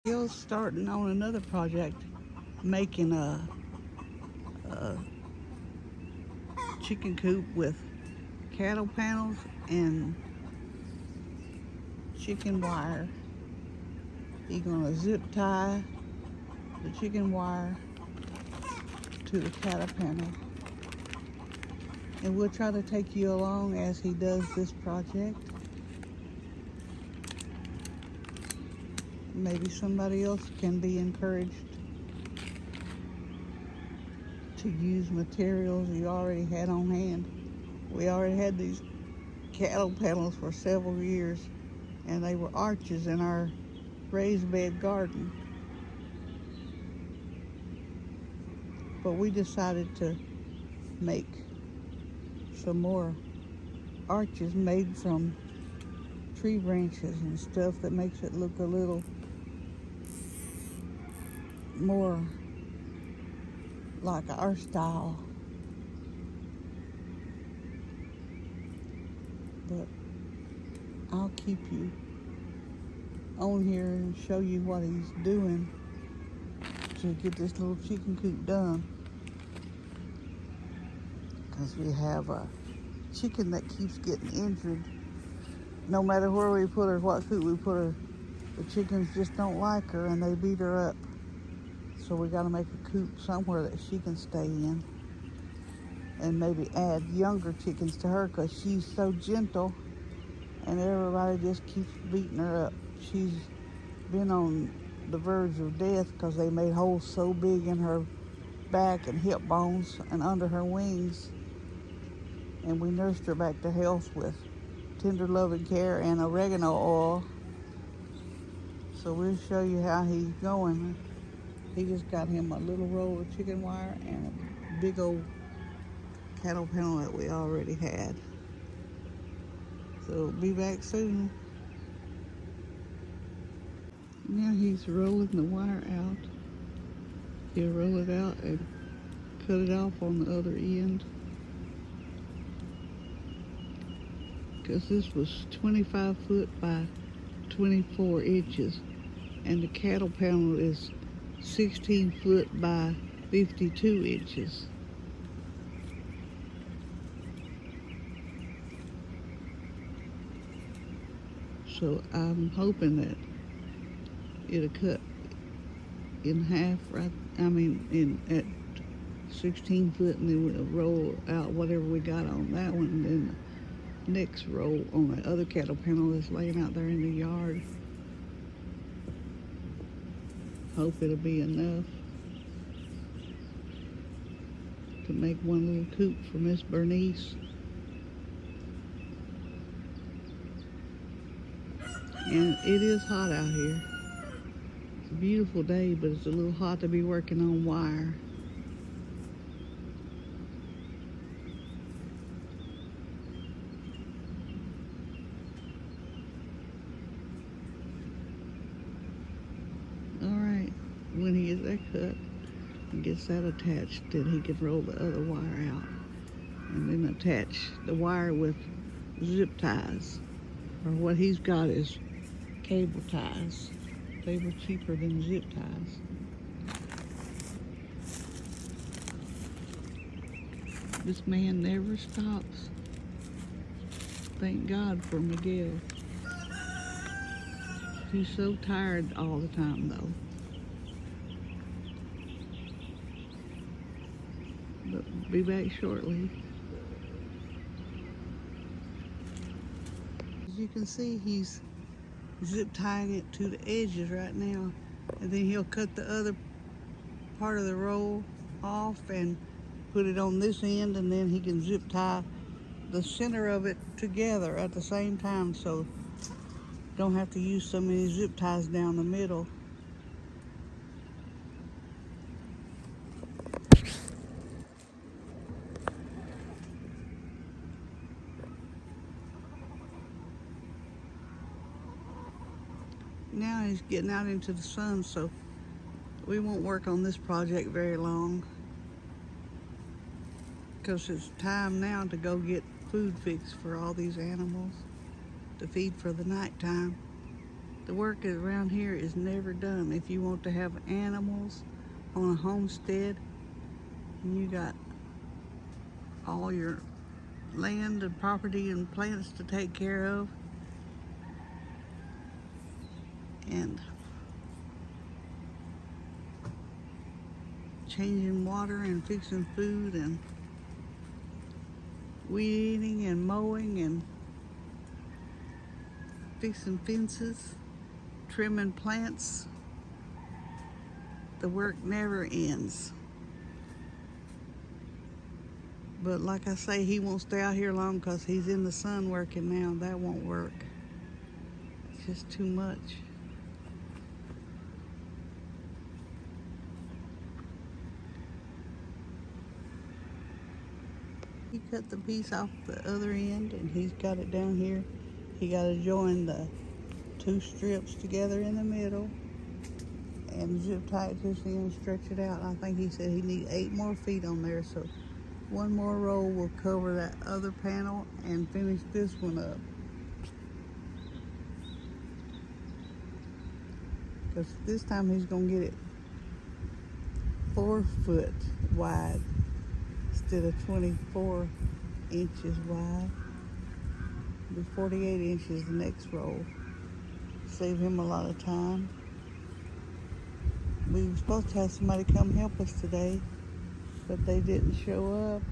Bill's starting on another project, making a chicken coop with cattle panels and chicken wire. He's gonna zip tie the chicken wire to the cattle panel. And we'll try to take you along as he does this project. Maybe somebody else can be encouraged to use materials you already had on hand. We already had these cattle panels for several years, and they were arches in our raised bed garden. But we decided to make some more arches made from tree branches and stuff that makes it look a little more like our style. But I'll keep you on here and show you what he's doing to get this little chicken coop done. Because we have a chicken that keeps getting injured. No matter where we put her, what coop we put her, the chickens just don't like her and they beat her up. So we got to make a coop somewhere that she can stay in, and maybe add younger chickens to her because she's so gentle and everybody just keeps beating her up. She's been on the verge of death because they made holes so big in her back and hip bones and under her wings. And we nursed her back to health with tender loving care and oregano oil. So we'll show you how he's going. He just got him a little roll of chicken wire and a big old cattle panel that we already had. So be back soon. Now he's rolling the wire out. He'll roll it out and cut it off on the other end. Because this was 25 foot by 24 inches. And the cattle panel is 16 foot by 52 inches. So I'm hoping that it'll cut in half, right? At 16 foot, and then we'll roll out whatever we got on that one, and then the next roll on the other cattle panel that's laying out there in the yard. Hope it'll be enough to make one little coop for Miss Bernice. And it is hot out here. It's a beautiful day, but it's a little hot to be working on wire. Alright, when he gets that cut and gets that attached, then he can roll the other wire out and then attach the wire with zip ties. Or what he's got is cable ties. They were cheaper than zip ties. This man never stops. Thank God for Miguel. He's so tired all the time though. But be back shortly. As you can see, he's zip tying it to the edges right now, and then he'll cut the other part of the roll off and put it on this end, and then he can zip tie the center of it together at the same time, so don't have to use so many zip ties down the middle. Now he's getting out into the sun, so we won't work on this project very long because it's time now to go get food fixed for all these animals to feed for the nighttime. The work around here is never done. If you want to have animals on a homestead and you got all your land and property and plants to take care of, and changing water and fixing food and weed eating and mowing and fixing fences, trimming plants, the work never ends. But like I say, he won't stay out here long because he's in the sun working now. That won't work. It's just too much. He cut the piece off the other end and he's got it down here. He got to join the two strips together in the middle and zip tie it to the end, stretch it out. I think he said he need 8 more feet on there, so one more roll will cover that other panel and finish this one up. Because this time he's gonna get it 4 foot wide instead of 24 inches wide. It'll be 48 inches the next roll. Save him a lot of time. We were supposed to have somebody come help us today, but they didn't show up.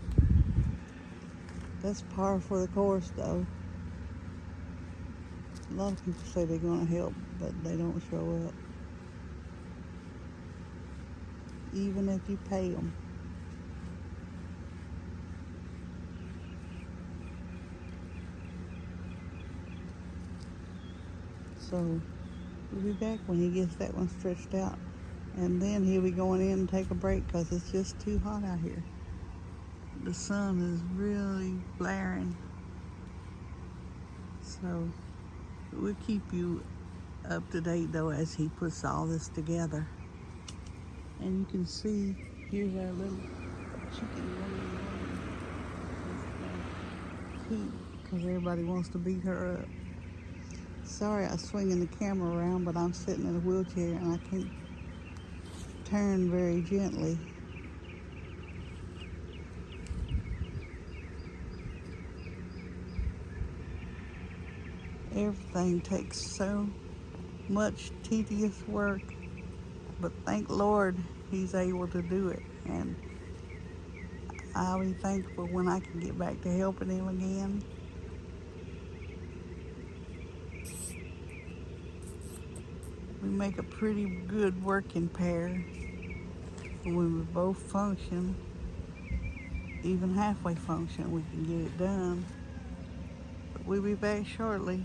That's par for the course though. A lot of people say they're gonna help, but they don't show up. Even if you pay them. So we'll be back when he gets that one stretched out. And then he'll be going in and take a break because it's just too hot out here. The sun is really blaring. So we'll keep you up to date though as he puts all this together. And you can see, here's our little chicken running around CooP because everybody wants to beat her up. Sorry I'm swinging the camera around, but I'm sitting in a wheelchair and I can't turn very gently. Everything takes so much tedious work, but thank Lord he's able to do it, and I'll be thankful when I can get back to helping him again. We make a pretty good working pair when we both function, even halfway function, we can get it done. But we'll be back shortly.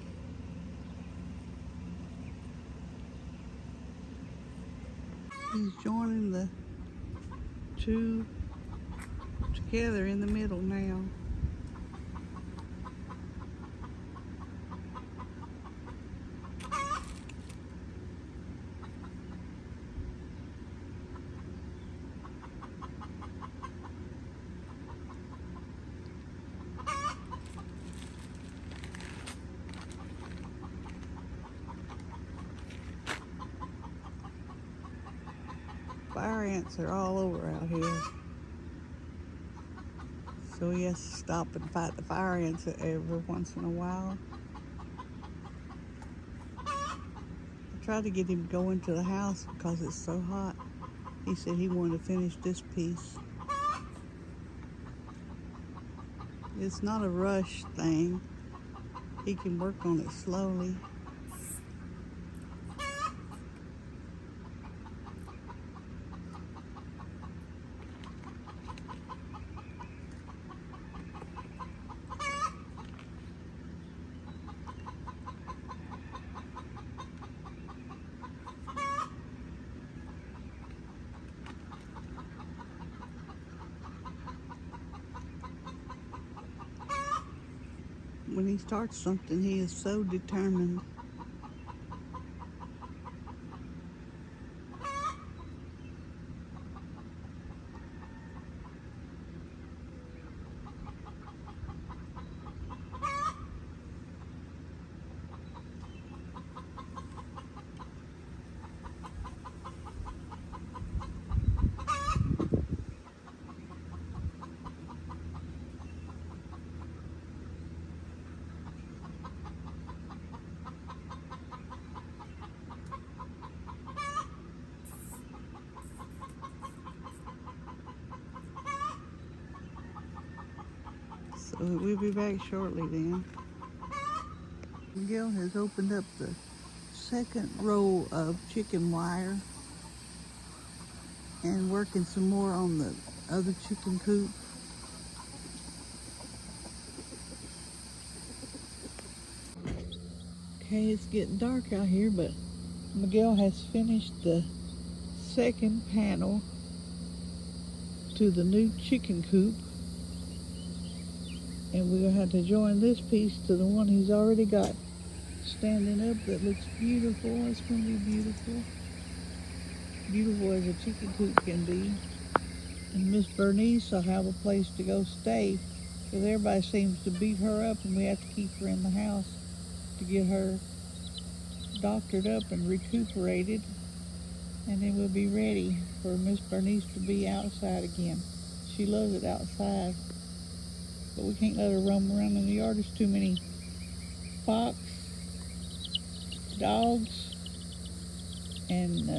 He's joining the two together in the middle now. Fire ants are all over out here. So he has to stop and fight the fire ants every once in a while. I tried to get him to go into the house because it's so hot. He said he wanted to finish this piece. It's not a rush thing. He can work on it slowly. When he starts something, he is so determined. We'll be back shortly then. Miguel has opened up the second row of chicken wire and working some more on the other chicken coop. Okay, it's getting dark out here, but Miguel has finished the second panel to the new chicken coop. And we're going to have to join this piece to the one he's already got standing up that looks beautiful. It's going to be beautiful. Beautiful as a chicken coop can be. And Miss Bernice will have a place to go stay, because everybody seems to beat her up and we have to keep her in the house to get her doctored up and recuperated. And then we'll be ready for Miss Bernice to be outside again. She loves it outside, but we can't let her roam around in the yard. There's too many fox, dogs, and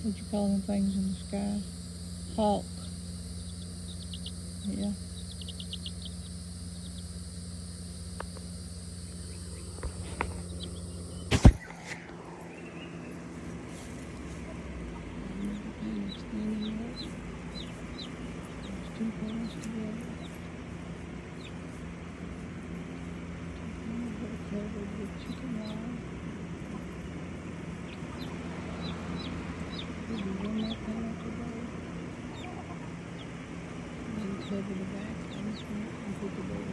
what you call them things in the sky? Hawk. Yeah. There's two panels together. Covered with chicken wire. Did we run that panel today? And then cover the back of this one and put the door in.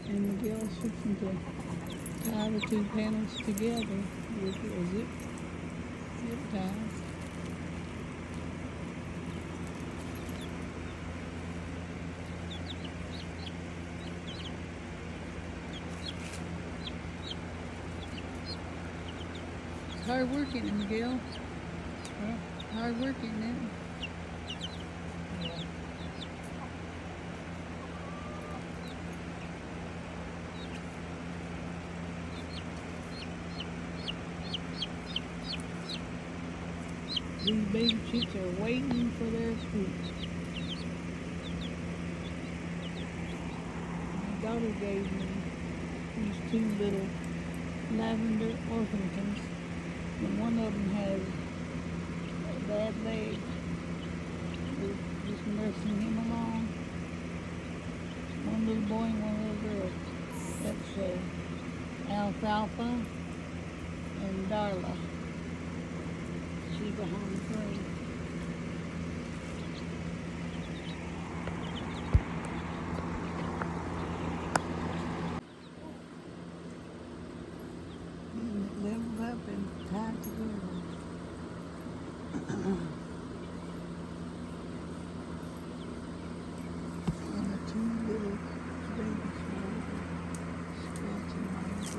And Miguel's fixing to tie the two panels together with a zip tie. Hard working, Miguel. Hard working, then. These baby chicks are waiting for their food. My daughter gave me these two little lavender orphans. And one of them has a bad leg. We're just nursing him along. One little boy and one little girl. That's Alfalfa and Darla. She's behind the frame. Leveled up and tied together. And the two little babies were scratching my head.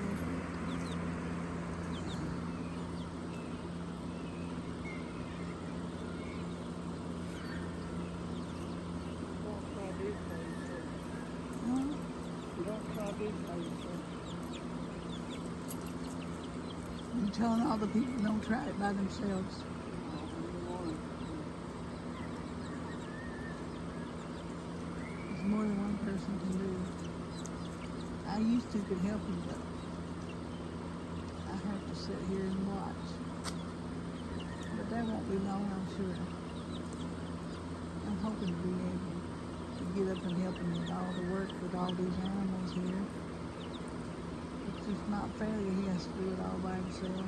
Don't try this by yourself. Huh? Don't try this by yourself. I'm telling all the people don't try it by themselves. There's more than one person can do it. I used to could help him, but I have to sit here and watch. But that won't be long, I'm sure. I'm hoping to be able to get up and help him with all the work with all these animals here. It's just not fair that he has to do it all by himself.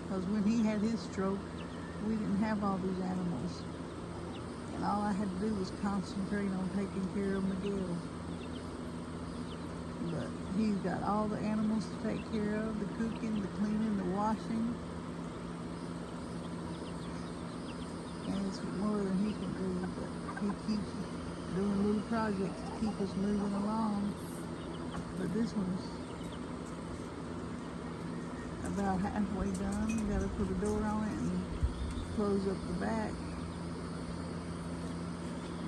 Because when he had his stroke, we didn't have all these animals. And all I had to do was concentrate on taking care of Miguel. But he's got all the animals to take care of, the cooking, the cleaning, the washing. And it's more than he can do, but he keeps doing little projects to keep us moving along. But this one's about halfway done. We gotta put a door on it and close up the back.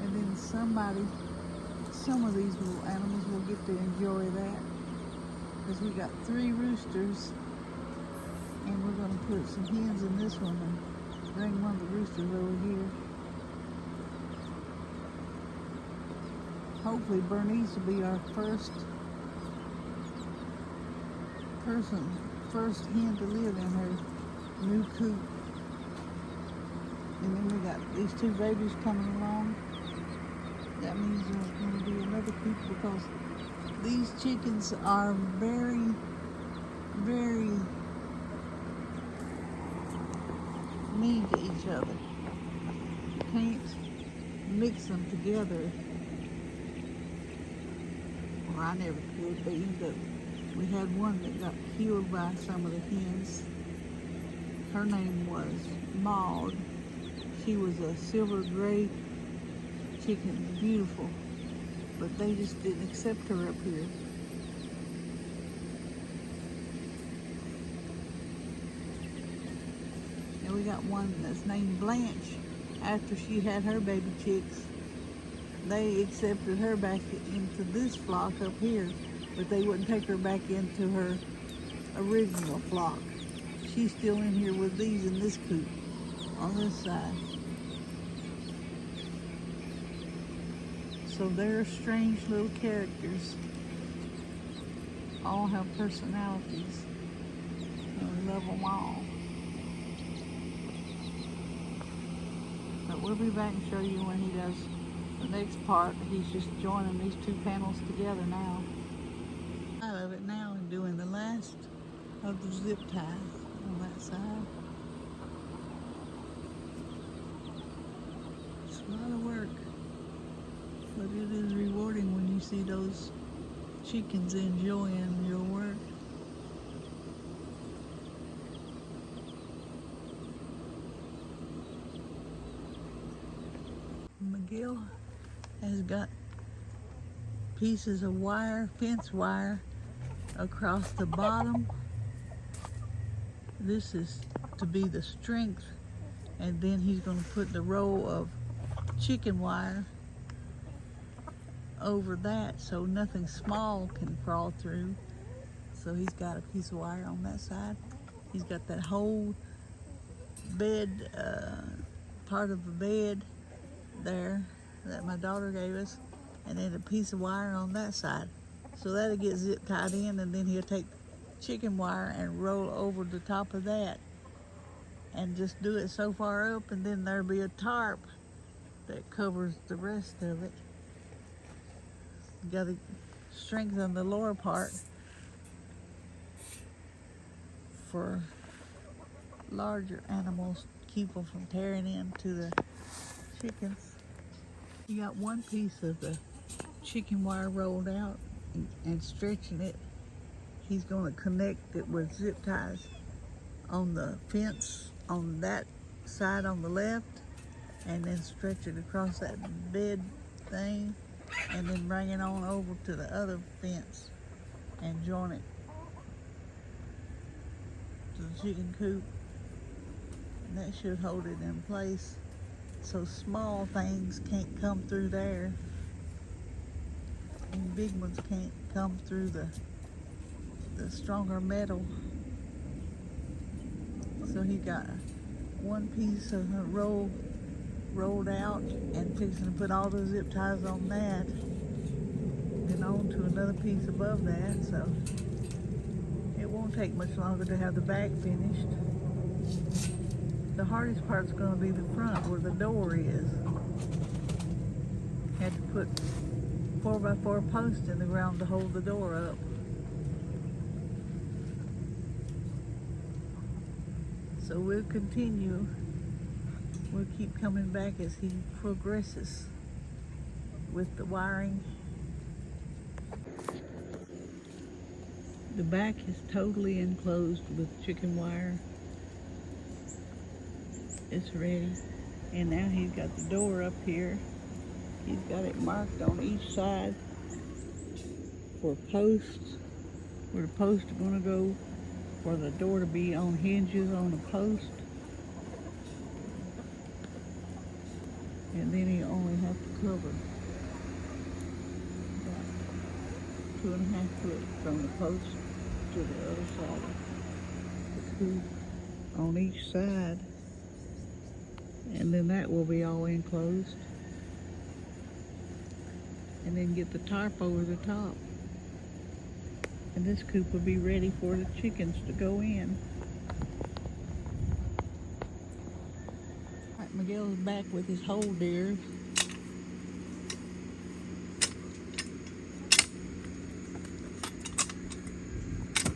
And then some of these little animals will get to enjoy that. because we got 3 roosters, and we're going to put some hens in this one and bring one of the roosters over here. Hopefully Bernice will be our first hen to live in her new coop. And then we got these 2 babies coming along. That means there's going to be another coop, because these chickens are very, very mean to each other. You can't mix them together. Well, I never could, but we had one that got killed by some of the hens. Her name was Maud. She was a silver gray chicken, beautiful, but they just didn't accept her up here. And we got one that's named Blanche. After she had her baby chicks, they accepted her back into this flock up here, but they wouldn't take her back into her original flock. She's still in here with these in this coop on this side. So they're strange little characters. All have personalities, and we love them all. But we'll be back and show you when he does the next part. He's just joining these 2 panels together now. Out of it now and doing the last of the zip ties on that side. It's a lot of work, but it is rewarding when you see those chickens enjoying your work. Miguel has got pieces of wire, fence wire, across the bottom. This is to be the strength, and then he's going to put the row of chicken wire over that so nothing small can crawl through. So he's got a piece of wire on that side. He's got that whole bed, part of the bed there that my daughter gave us, and then a piece of wire on that side. So that'll get zip tied in, and then he'll take chicken wire and roll over the top of that and just do it so far up, and then there'll be a tarp that covers the rest of it. You gotta strengthen the lower part for larger animals, keep them from tearing into the chickens. You got one piece of the chicken wire rolled out and stretching it. He's going to connect it with zip ties on the fence on that side on the left, and then stretch it across that bed thing, and then bring it on over to the other fence and join it to the chicken coop. And that should hold it in place so small things can't come through there, and big ones can't come through the stronger metal. So he got one piece of her rolled out and fixing to put all the zip ties on that, and on to another piece above that. So it won't take much longer to have the back finished. The hardest part's going to be the front where the door is. Had to put 4x4 posts in the ground to hold the door up. So we'll continue. We'll keep coming back as he progresses with the wiring. The back is totally enclosed with chicken wire. It's ready. And now he's got the door up here. He's got it marked on each side for posts, where the posts are going to go, for the door to be on hinges on the post. And then you only have to cover about 2.5 foot from the post to the other side of the coop on each side. And then that will be all enclosed. And then get the tarp over the top. And this coop will be ready for the chickens to go in. All right, Miguel's back with his whole deer.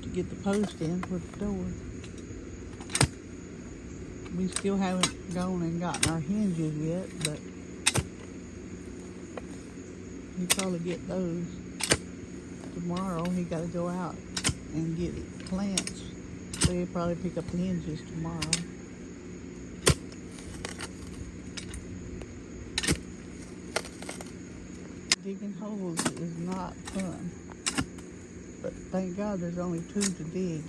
To get the post in for the door. We still haven't gone and gotten our hinges yet, but he'll probably get those tomorrow. He got to go out and get clamps, so he'll probably pick up the hinges tomorrow. Digging holes is not fun, but thank God there's only 2 to dig.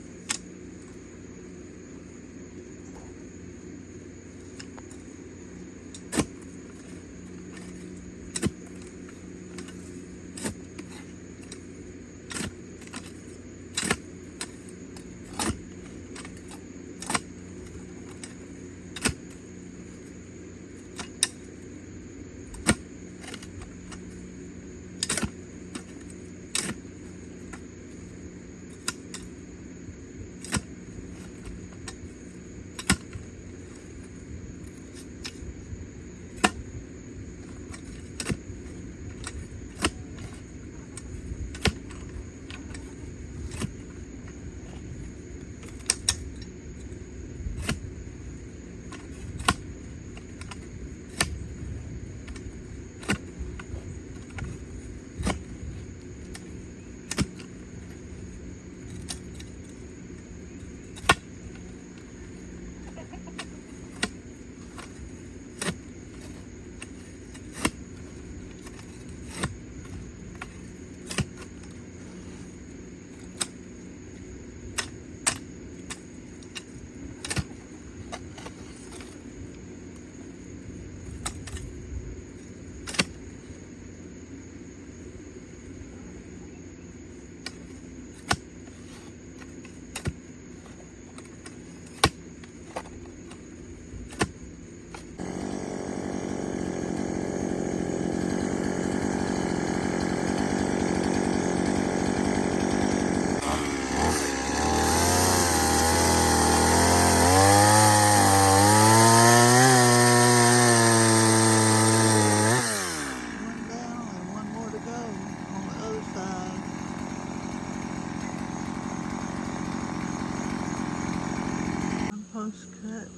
Post cut.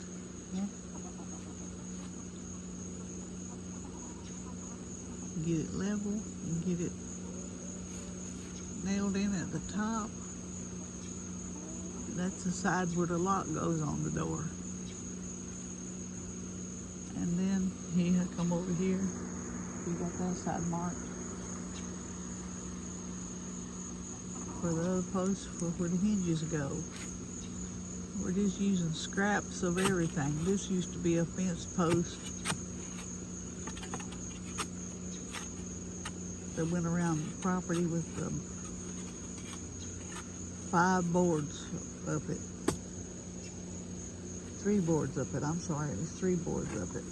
Yeah. Get it level and get it nailed in at the top. That's the side where the lock goes on the door. And then he'll come over here. We got that side marked for the other post for where the hinges go. We're just using scraps of everything. This used to be a fence post that went around the property with 5 boards up it. 3 boards up it. I'm sorry, it was 3 boards up it.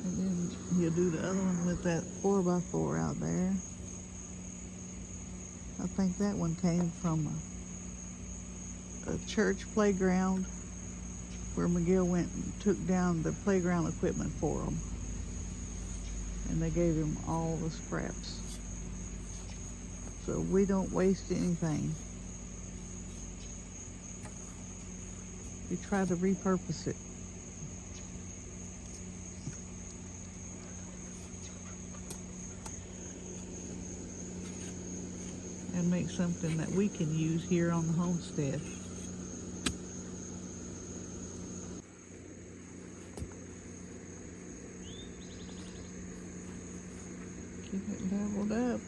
And then he'll do the other one with that 4x4 out there. I think that one came from a church playground where Miguel went and took down the playground equipment for them. And they gave him all the scraps. So we don't waste anything. We try to repurpose it. And make something that we can use here on the homestead. Get it leveled up.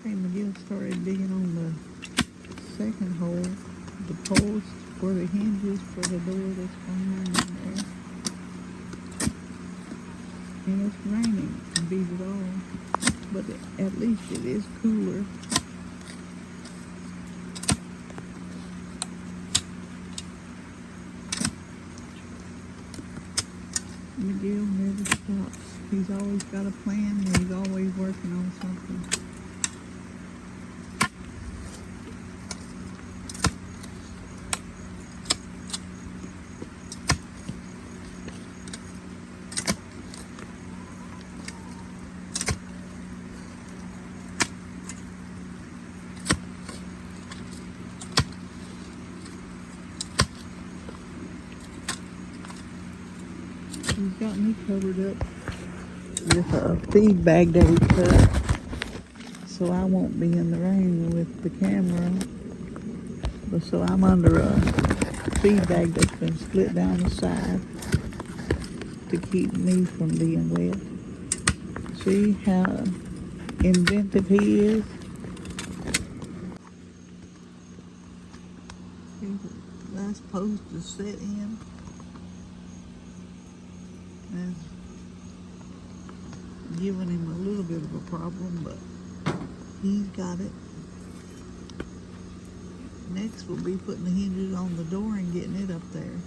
Okay, Miguel started digging on the second hole, the post for the hinges for the door that's behind in there. And it's raining and beat it all, but at least it is cooler. Miguel never stops. He's always got a plan and he's always working on something. He's got me covered up with a feed bag that he cut, so I won't be in the rain with the camera. But so I'm under a feed bag that's been split down the side to keep me from being wet. See how inventive he is? Here's the last post is set in. And giving him a little bit of a problem, but he's got it. Next will be putting the hinges on the door and getting it up there.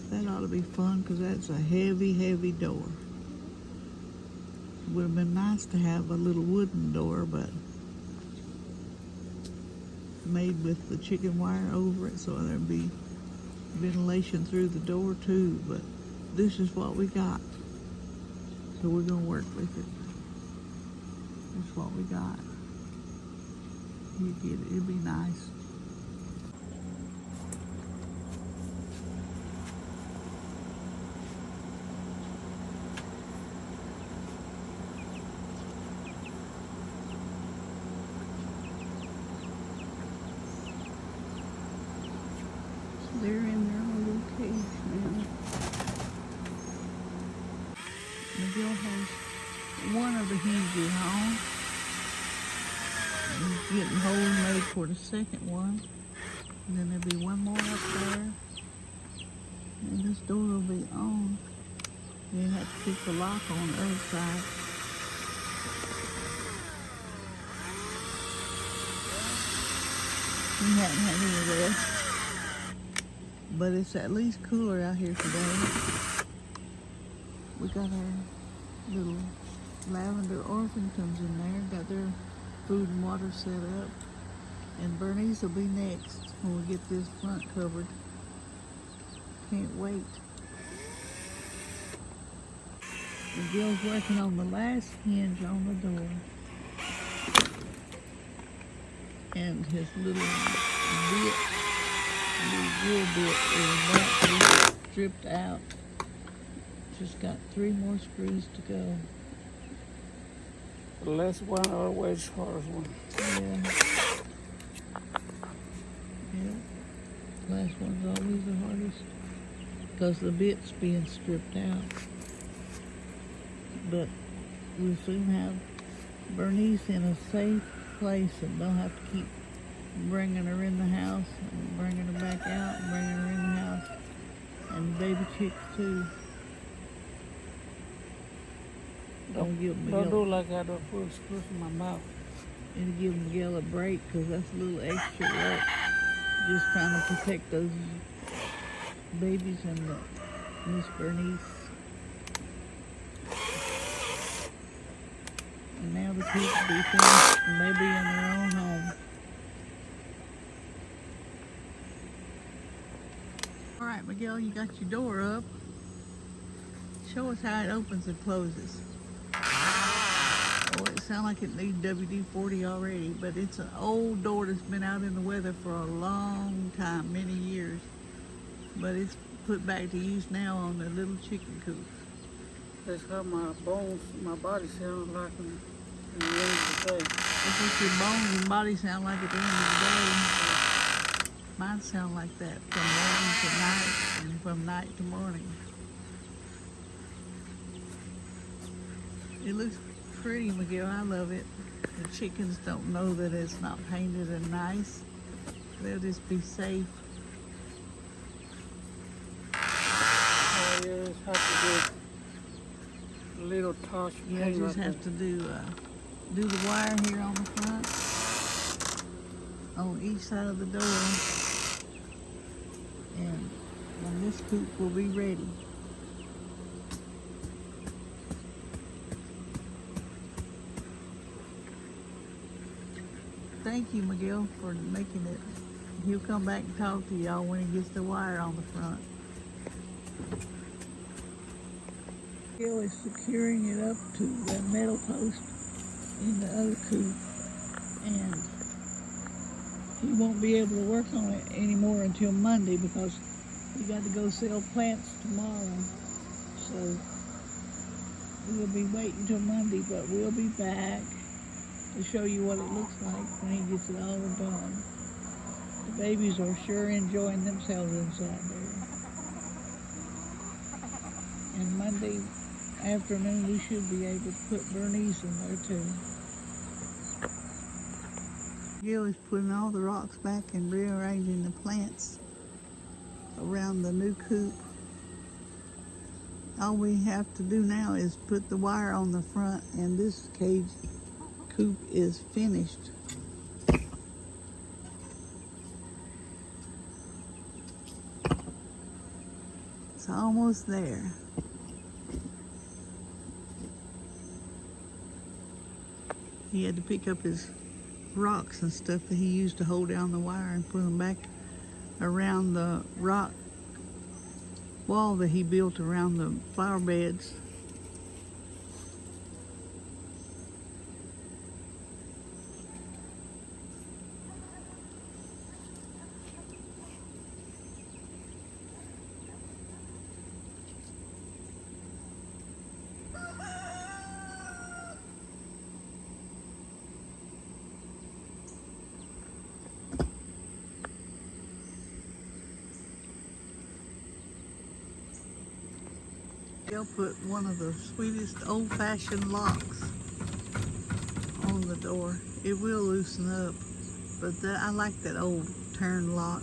That ought to be fun because that's a heavy, heavy door. Would have been nice to have a little wooden door, but made with the chicken wire over it so there'd be ventilation through the door too, but this is what we got. So we're gonna work with it. That's what we got. You get it, it'd be nice. So they're in their own little cage now. Miguel has one of the hinges on. He's getting holes made for the second one. And then there'll be one more up there. And this door will be on. You have to keep the lock on the other side. We haven't had any rest. But it's at least cooler out here today. We got our little lavender orphantons in there, got their food and water set up. And Bernice will be next when we get this front covered. Can't wait. Miguel's working on the last hinge on the door. And his little grill bit is about to be stripped out. Just got 3 more screws to go. The last one always hardest one. Yeah. Yeah. Last one's always the hardest because the bit's being stripped out. But we'll soon have Bernice in a safe place and don't have to keep bringing her in the house and bringing her back out and bringing her in the house. And baby chicks too. Don't do like I don't put screws in my mouth. And give Miguel a break because that's a little extra work. Just trying to protect those babies and Miss Bernice. And now the kids will be finished and they'll be in their own home. All right, Miguel, you got your door up. Show us how it opens and closes. Oh, it sounds like it needs WD-40 already, but it's an old door that's been out in the weather for a long time, many years. But it's put back to use now on the little chicken coop. That's how my bones, my body sounds like in the end of the day. That's what your bones and body sound like at the end of the day. Mine sound like that from morning to night and from night to morning. It looks pretty, Miguel. I love it. The chickens don't know that it's not painted and nice. They'll just be safe. Oh, yeah, just have to do a little touch You paint just right have to do the wire here on the front, on each side of the door, and then this coop will be ready. Thank you, Miguel, for making it. He'll come back and talk to y'all when he gets the wire on the front. Miguel is securing it up to the metal post in the other coop, and he won't be able to work on it anymore until Monday because he got to go sell plants tomorrow. So we'll be waiting till Monday, but we'll be back to show you what it looks like when he gets it all done. The babies are sure enjoying themselves inside there. And Monday afternoon we should be able to put Bernice in there too. Gil is putting all the rocks back and rearranging the plants around the new coop. All we have to do now is put the wire on the front, and this cage coop is finished. It's almost there. He had to pick up his rocks and stuff that he used to hold down the wire and put them back around the rock wall that he built around the flower beds. They'll put one of the sweetest old-fashioned locks on the door. It will loosen up, but I like that old turn lock.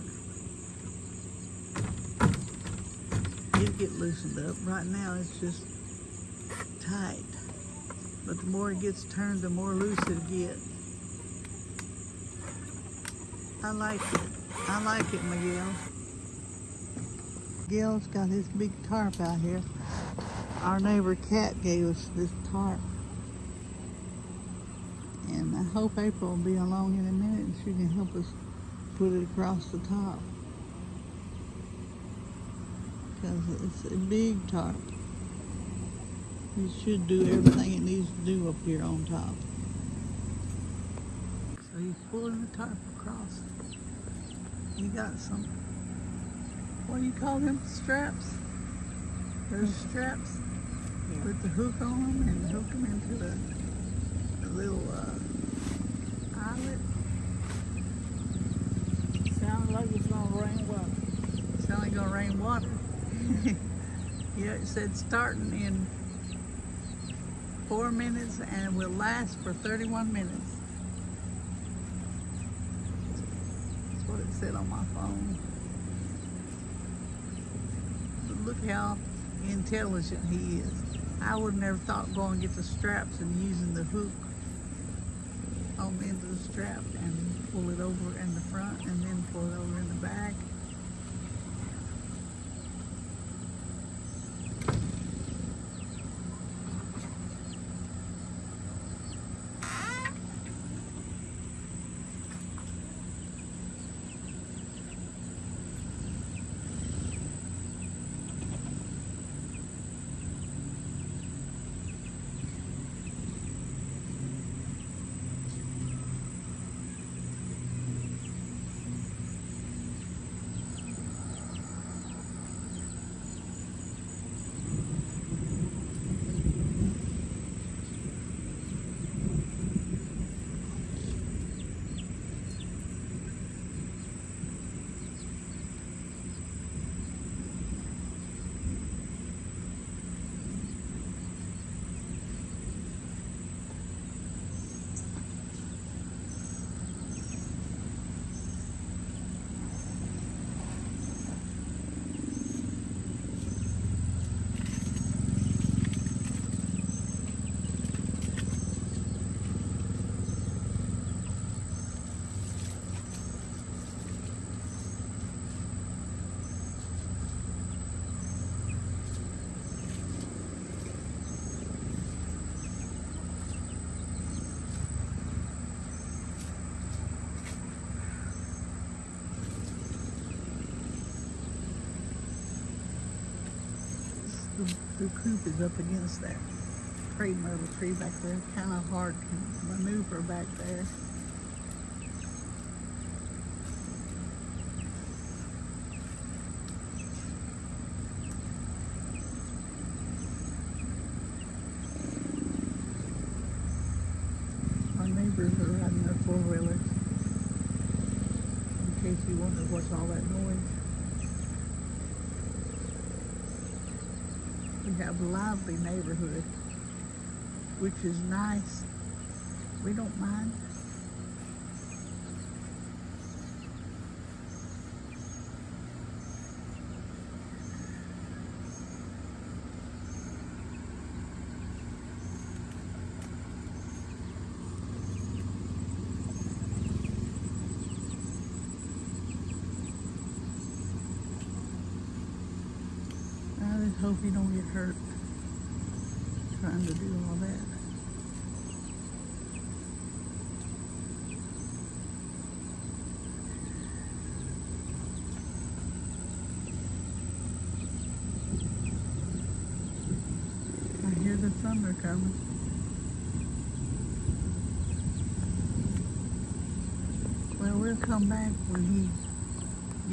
It'll get loosened up. Right now it's just tight, but the more it gets turned, the more loose it'll get. I like it. I like it, Miguel. Miguel's got his big tarp out here. Our neighbor Kat gave us this tarp, and I hope April will be along in a minute and she can help us put it across the top, because it's a big tarp. It should do everything it needs to do up here on top. So he's pulling the tarp across. He got some, what do you call them, straps? Those straps with the hook on them, and hook them into a little eyelet. Sounds like it's gonna rain water. Sounds like it's gonna rain water. Yeah, it said starting in 4 minutes and will last for 31 minutes. That's what it said on my phone. But look how intelligent he is. I would have never thought going to get the straps and using the hook on the end of the strap and pull it over in the front and then pull it over in the back. The CooP is up against that crepe myrtle tree back there. Kind of hard to maneuver back there. Our neighbors are riding their four-wheelers. In case you wonder what's all that noise. We have a lively neighborhood, which is nice. We don't mind. I just hope you don't get hurt trying to do all that. I hear the thunder coming. Well, we'll come back when he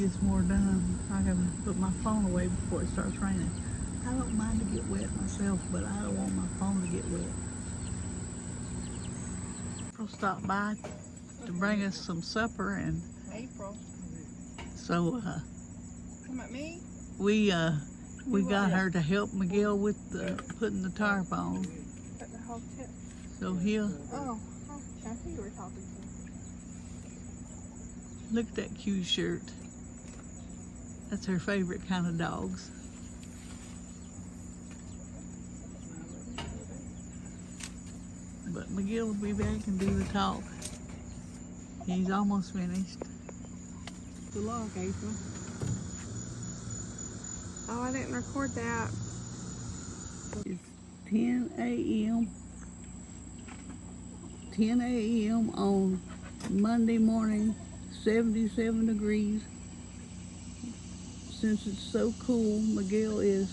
gets more done. I gotta put my phone away before it starts raining. I don't mind to get wet myself, but I don't want my phone to get wet. April stopped by to bring us some supper, and April. so Come at me? we got her to help Miguel with putting the tarp on. At the whole tip. So he'll Oh, I think you were talking to. look at that cute shirt. That's her favorite kind of dogs. But Miguel will be back and do the talk. He's almost finished. The log, April. Oh, I didn't record that. It's 10 a.m. 10 a.m. on Monday morning, 77 degrees. Since it's so cool, Miguel is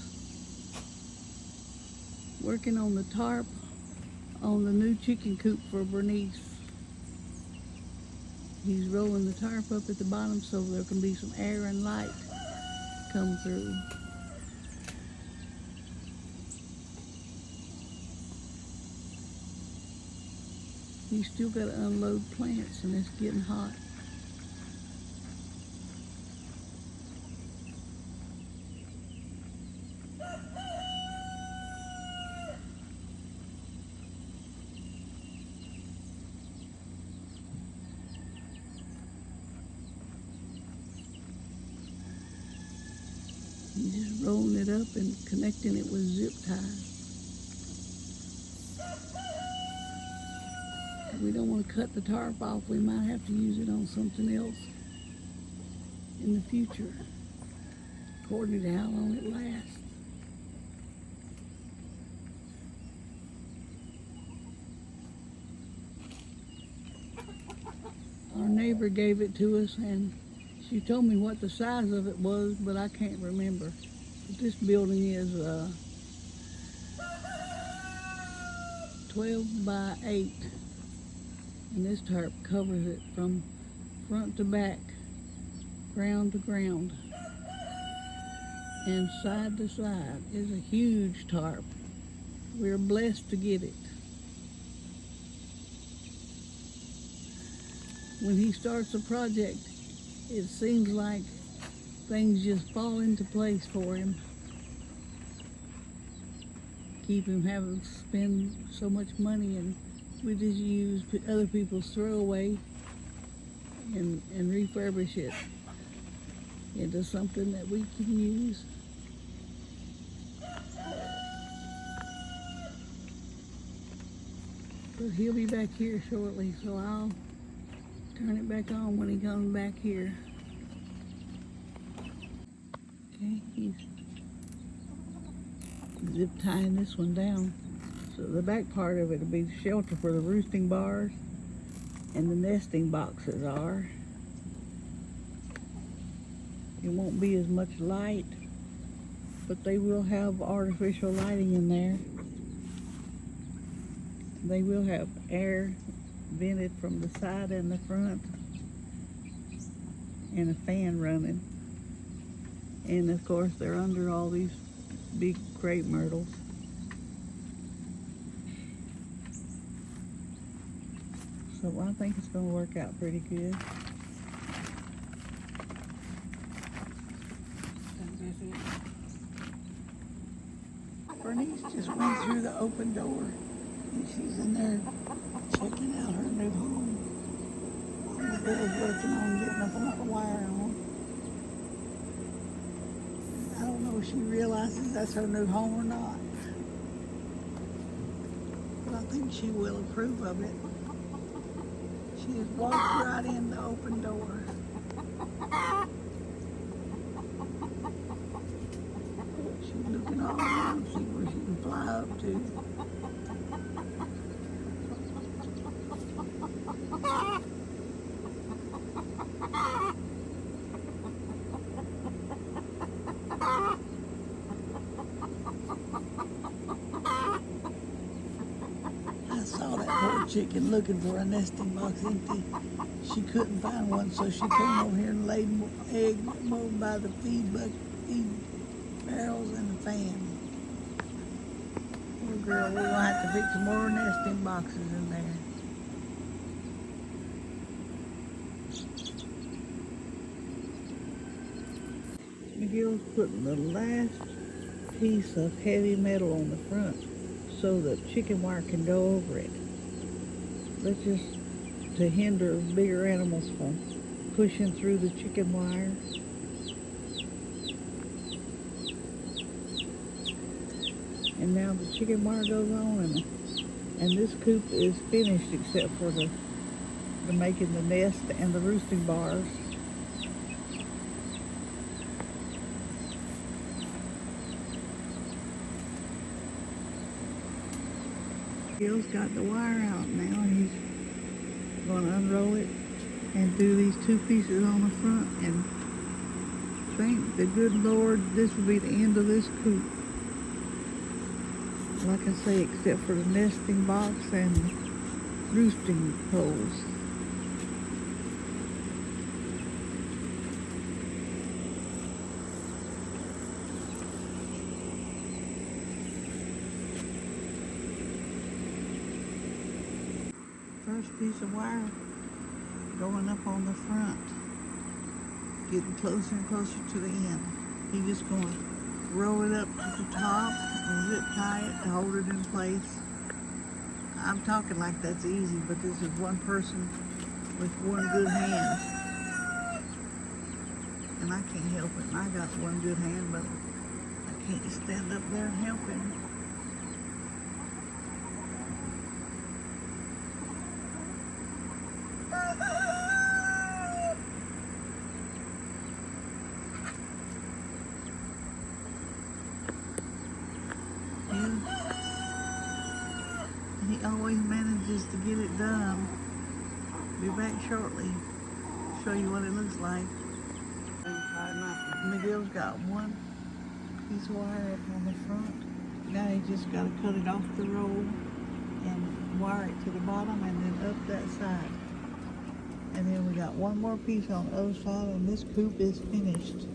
working on the tarp on the new chicken coop for Bernice. He's rolling the tarp up at the bottom so there can be some air and light come through. He's still got to unload plants and it's getting hot. He's just rolling it up and connecting it with zip ties. We don't want to cut the tarp off. We might have to use it on something else in the future, according to how long it lasts. Our neighbor gave it to us, and she told me what the size of it was, but I can't remember. But this building is 12 by 8, and this tarp covers it from front to back, ground to ground, and side to side. It's a huge tarp. We're blessed to get it. When he starts a project, it seems like things just fall into place for him. Keep him having to spend so much money, and we just use other people's throwaway and refurbish it into something that we can use. But he'll be back here shortly, so I'll turn it back on when he comes back here. Okay, he's zip tying this one down. So the back part of it will be the shelter for the roosting bars and the nesting boxes are. It won't be as much light but they will have artificial lighting in there. They will have air vented from the side and the front, and a fan running. And of course they're under all these big crepe myrtles. So I think it's going to work out pretty good. Bernice just went through the open door and she's in there checking out her new home. The girl's working on getting up another wire on. I don't know if she realizes that's her new home or not, but I think she will approve of it. She has walked right in the open door. She's looking all around to see where she can fly up to. I saw that poor chicken looking for a nesting box empty. She couldn't find one, so she came over here and laid egg mold by the feed barrels and the fan. Poor girl, we're gonna have to fix some more nesting boxes in there. McGill's putting the last piece of heavy metal on the front so the chicken wire can go over it. That's just to hinder bigger animals from pushing through the chicken wire. And now the chicken wire goes on, and this coop is finished except for the making the nest and the roosting bars. Gil's got the wire out now. He's going to unroll it and do these two pieces on the front, and thank the good Lord this will be the end of this coop. Like I say, except for the nesting box and roosting poles. First piece of wire going up on the front, getting closer and closer to the end. He's just going to roll it up to the top and zip tie it to hold it in place. I'm talking like that's easy, but this is one person with one good hand. And I can't help it. And I got one good hand, but I can't stand up there and help him. He always manages to get it done. Be back shortly. Show you what it looks like. McGill's got one piece of wire up on the front. Now he just got to cut it off the roll and wire it to the bottom and then up that side. And then we got one more piece on the other side, and this coop is finished.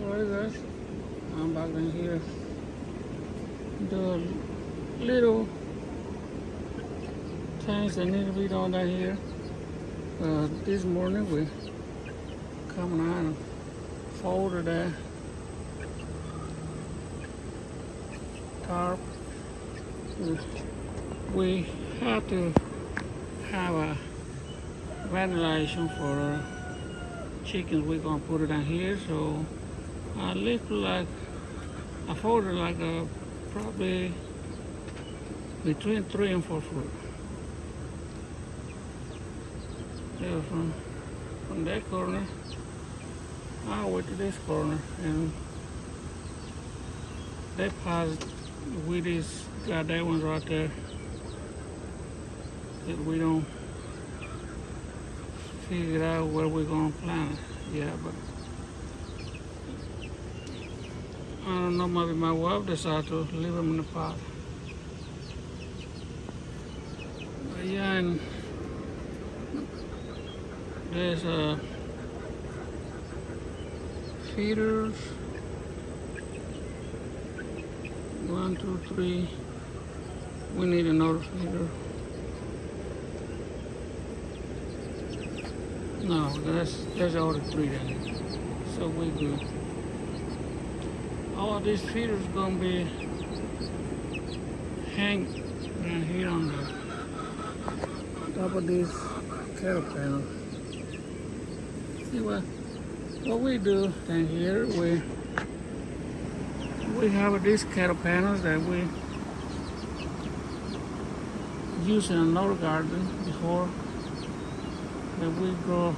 Guys, I'm back in here. The little things that need to be done down here. This morning we coming out and folded that tarp. We have to have a ventilation for chickens. We're gonna put it down here, so I lift like I folded like probably between 3 and 4 foot. Yeah, from that corner all the way to this corner, and that part with this got that one right there that we don't figure out where we're gonna plant it. Yeah, but I don't know, maybe my wife decided to leave them in the pot. But yeah, and there's feeders. 1, 2, 3. We need another feeder. No, there's already 3 there. So we good. All these feeders gonna be hang down here on the top of this cattle panel. See what we do down here, we have these cattle panels that we used in another garden before, that we grow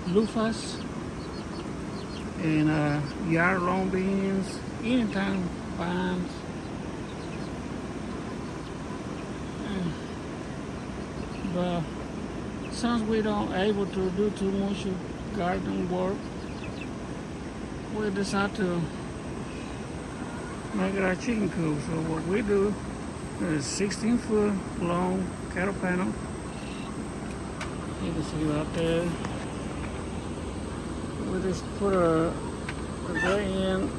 loofahs and yard long beans, anytime vines. But since we don't able to do too much garden work, we decide to make it our chicken coop. So what we do is 16-foot long cattle panel. You can see right there. We just put a gray end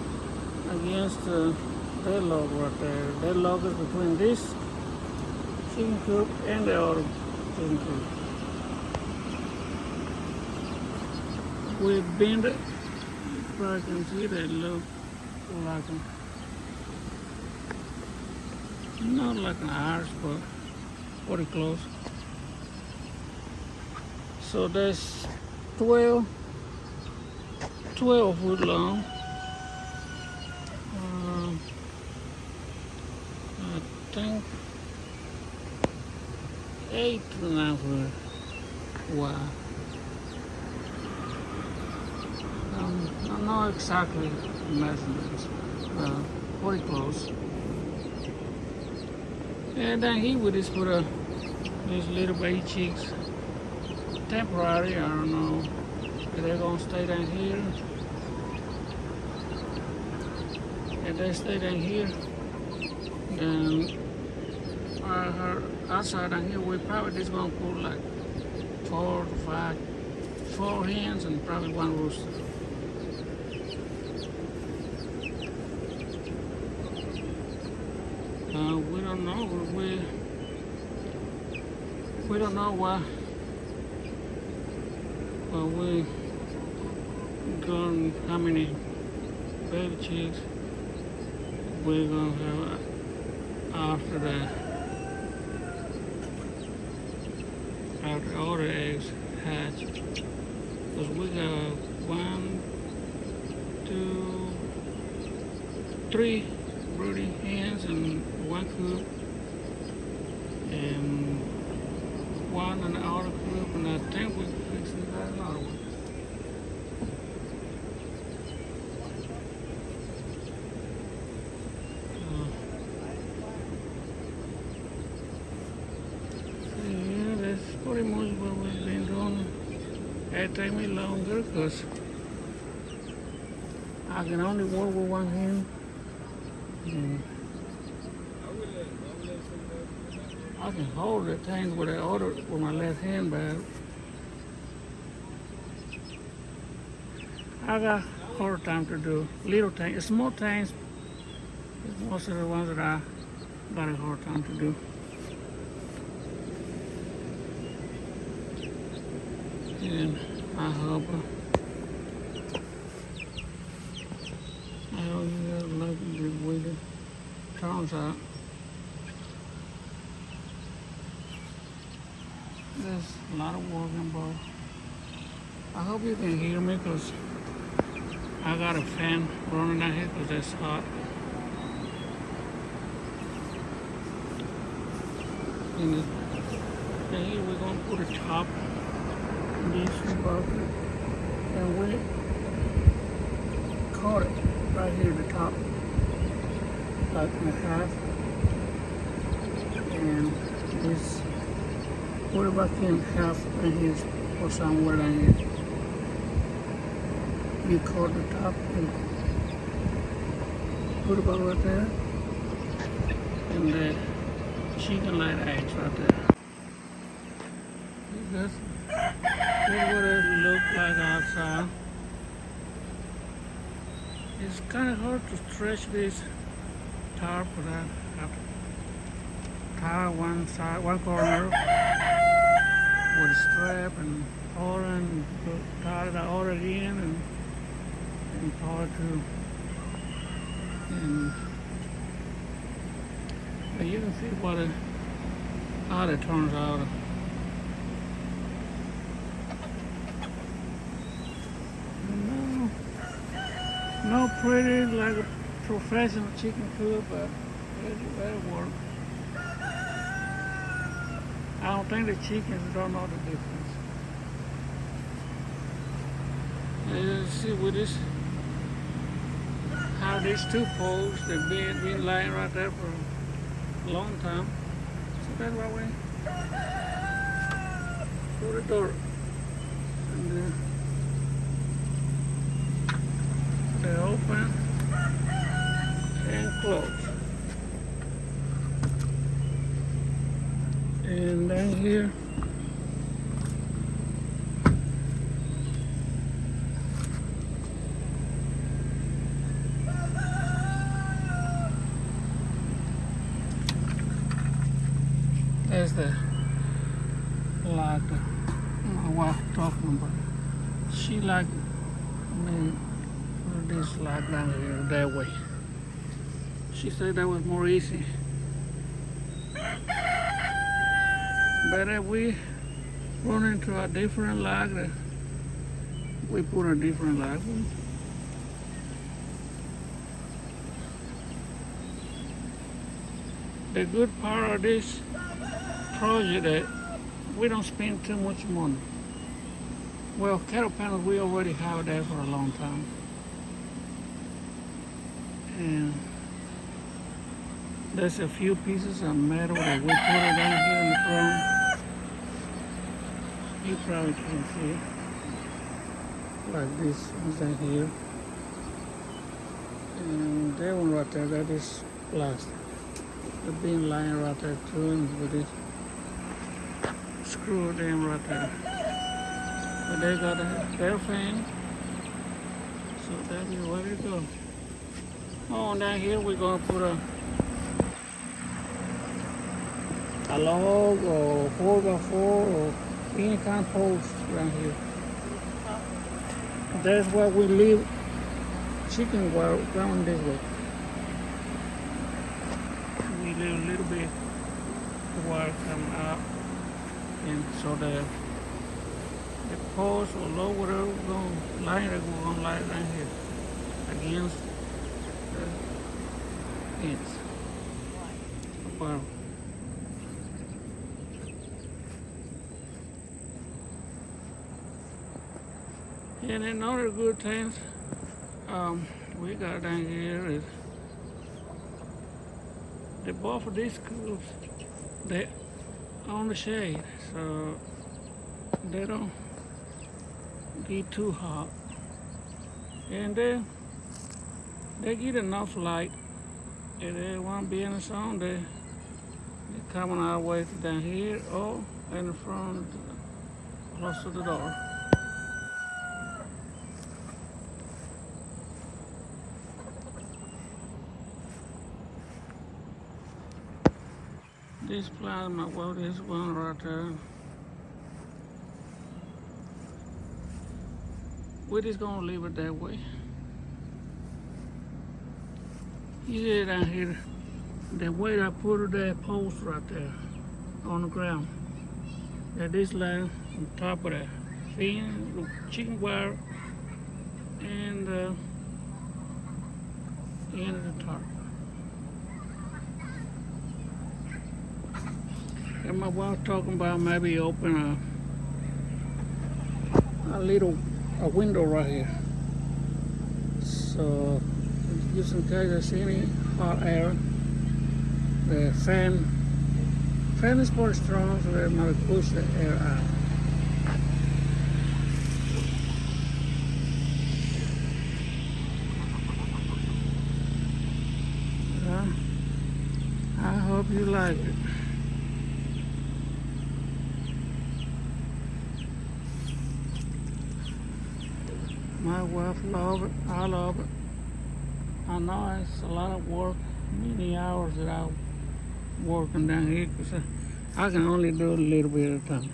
against that log right there. That log is between this chicken coop and the other chicken coop. We bend it, so I can see that look like not like an arch, but pretty close. So that's 12 foot long. I think 8 to 9 foot wide. I don't know exactly the measurements, pretty close. And then here we just put these little baby chicks, temporary. I don't know if they're gonna stay down here. If they stay down here, then outside down here, we probably just gonna put like 4 to 5, 4 hens and probably 1 rooster. We don't know. We don't know why. Well, we gonna how many baby chicks we're gonna have after that. After all the eggs hatch, because we got 1, 2, 3 broody hens and 1 coop, and 1 in the outer coop, and I think we fixing that another one. Yeah, that's pretty much what we've been doing. It take me longer because I can only work with 1 hen. I can hold the things with with my left hand, but I got harder time to do little things. Small things is most of the ones that I got a hard time to do. And I hope you like the way it turns out. A lot of work involved. I hope you can hear me because I got a fan running down here because it's hot. And then here we're going to put a top in this bucket. And we cut it right here at the top, like in half. And this, put it back in half in here or somewhere down here. You cut the top and put it back right there. And the chicken light eggs right there. That's what it looks like outside. It's kind of hard to stretch this tarp, but I have to tie one side, one corner with a strap and order and tie it all again and part two. And but you can see how it turns out. No pretty like a professional chicken cook, but it'll work. I don't think the chickens don't know the difference. You see with this, how these two poles, they've been lying right there for a long time. So that's why we put the door. And they open and close. And then here, there's the like my wife talking about. She like this like down here that way. She said that was more easy. But if we run into a different log, we put a different log. The good part of this project that we don't spend too much money. Well, cattle panels, we already have that for a long time. And there's a few pieces of metal that we put it down here in the front. You probably can see it. Like this one's down here. And that one right there, that is plastic. The beam lying right there too, and with it screw them right there. But they got their fan, so that is where it goes. Oh, and down here we're gonna put a log or 4x4 or any kind of post around here. That's why we leave chicken wire going this way. We leave a little bit the wire coming up, and so the post or log, whatever we're gonna line it, we're gonna line it down here against the fence. Well, and another good things we got down here is the both of these coops, they on the shade, so they don't get too hot, and they get enough light. If they want to be in the sun, they're coming all the way down here or in the front, close to the door. This plasma, well, this one right there. We're just gonna leave it that way. You see down here, the way I put that post right there on the ground. That this line on top of the fin, the chicken wire, and the end of the tarp. And my wife talking about maybe open a window right here. So just in case there's any hot air, the fan is pretty strong, so that might push the air out. I hope you like it. My wife love it. I love it. I know it's a lot of work, many hours that I'm working down here, because I can only do a little bit at a time.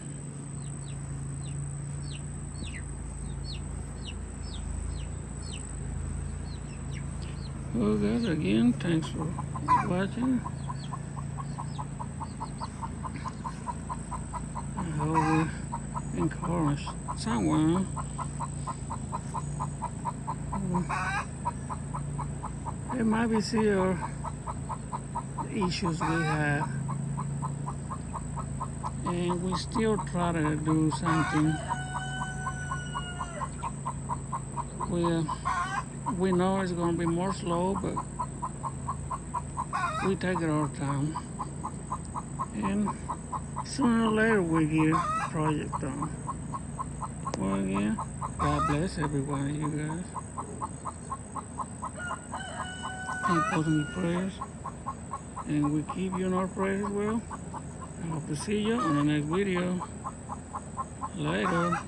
Well guys, again, thanks for watching. I hope we encourage someone. It might be see our issues we have, and we still try to do something. We know it's going to be more slow, but we take it our time, and sooner or later we get the project done. Well, again, God bless every one of you guys. Keep us in your prayers, and we keep you in our prayers as well. I hope to see you on the next video. Later.